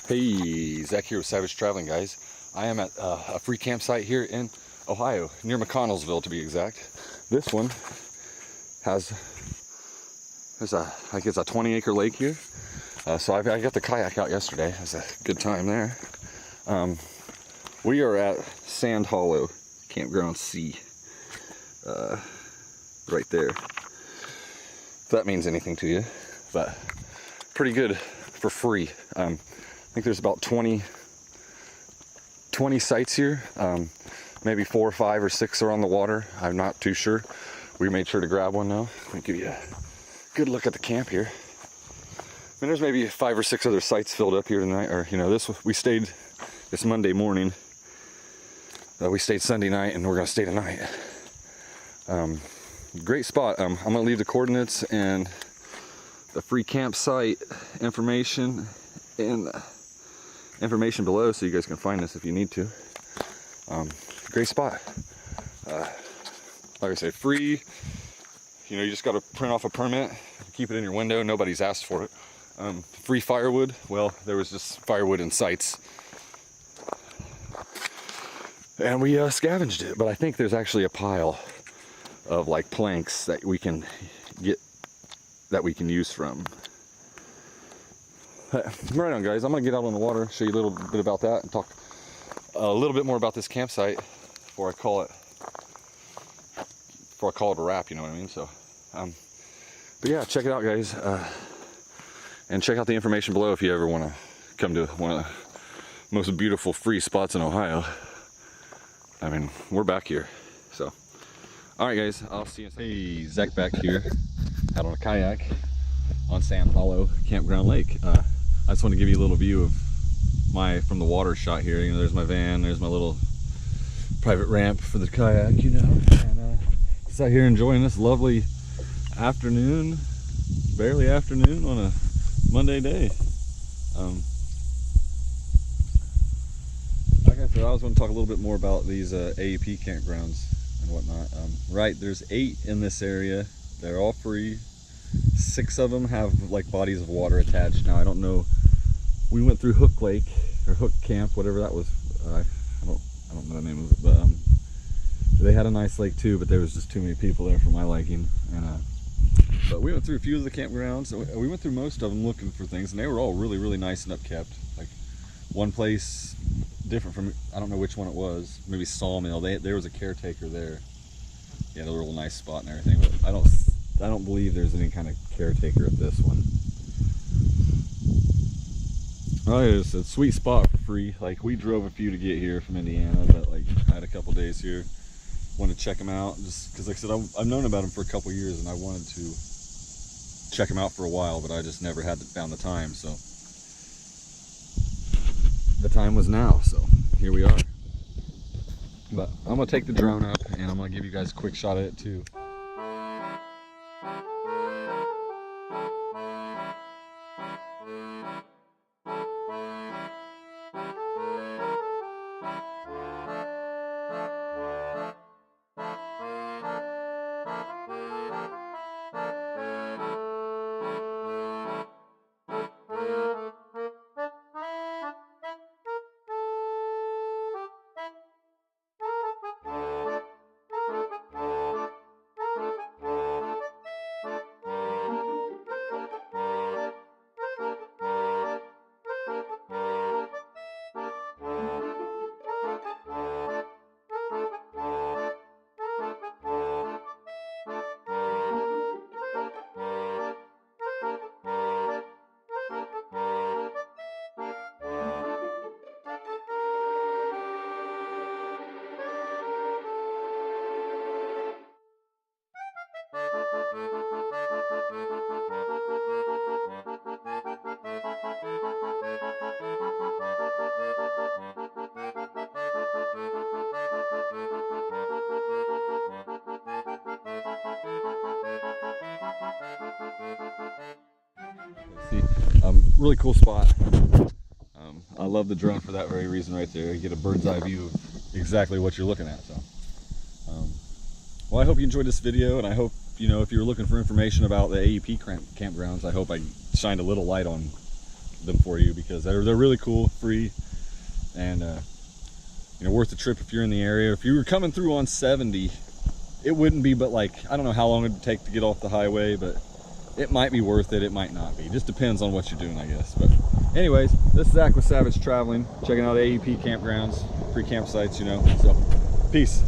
Hey, Zach here with Savage Traveling, guys. I am at a free campsite here in Ohio, near McConnelsville to be exact. This one has, I guess a 20-acre lake here. So I got the kayak out yesterday. It was a good time there. We are at Sand Hollow, Campground C, right there. If that means anything to you, but pretty good for free. I think there's about 20 sites here. Maybe 4 or 5 or 6 are on the water. I'm not too sure. We made sure to grab one though. Let me give you a good look at the camp here. I mean, there's maybe 5 or 6 other sites filled up here tonight, or we stayed this Monday morning. We stayed Sunday night, and we're gonna stay tonight. Great spot. I'm gonna leave the coordinates and the free campsite information and information below, so you guys can find this if you need to. Great spot. Like I said, free. You know, you just got to print off a permit, keep it in your window. Nobody's asked for it. Free firewood. Well, there was just firewood in sites, and we scavenged it. But I think there's actually a pile of like planks that we can get, that we can use from. Right on, guys. I'm gonna get out on the water, show you a little bit about that, and talk a little bit more about this campsite before I call it a wrap. You know what I mean? So, but yeah, check it out, guys, and check out the information below if you ever want to come to one of the most beautiful free spots in Ohio. I mean, we're back here, so. All right, guys. I'll see you. Hey, Zach back here, out on a kayak on Sand Hollow Campground Lake. I just want to give you a little view of from the water shot here. You know, there's my van, there's my little private ramp for the kayak, you know, and just out here enjoying this lovely afternoon, barely afternoon on a Monday day. Like I said, I was going to talk a little bit more about these AEP campgrounds and whatnot. Right, there's 8 in this area. They're all free. 6 of them have like bodies of water attached. Now I don't know, we went through Hook Lake or Hook Camp, whatever that was. I don't know the name of it, but they had a nice lake too, but there was just too many people there for my liking. And but we went through a few of the campgrounds. We went through most of them looking for things, and they were all really, really nice and upkept. Like one place different from, I don't know which one it was, maybe Sawmill. There was a caretaker there. He had a real nice spot and everything, but I don't believe there's any kind of caretaker at this one. Oh, it's a sweet spot for free. Like, we drove a few to get here from Indiana, but like I had a couple days here. Wanted to check them out, just because, like I said, I've known about them for a couple years, and I wanted to check them out for a while, but I just never found the time. So the time was now, so here we are. But I'm gonna take the drone up, and I'm gonna give you guys a quick shot at it too. See, really cool spot. I love the drone for that very reason right there. You get a bird's eye view of exactly what you're looking at. So, well, I hope you enjoyed this video, and I hope, you know, if you're looking for information about the AEP campgrounds, I hope I shined a little light on them for you, because they're really cool, free, and you know, worth the trip if you're in the area. If you were coming through on 70, it wouldn't be, but like, I don't know how long it'd take to get off the highway, but it might be worth it, it might not be. It just depends on what you're doing, I guess. But anyways, this is Zach with Savage Traveling, checking out AEP campgrounds, free campsites, you know. So peace.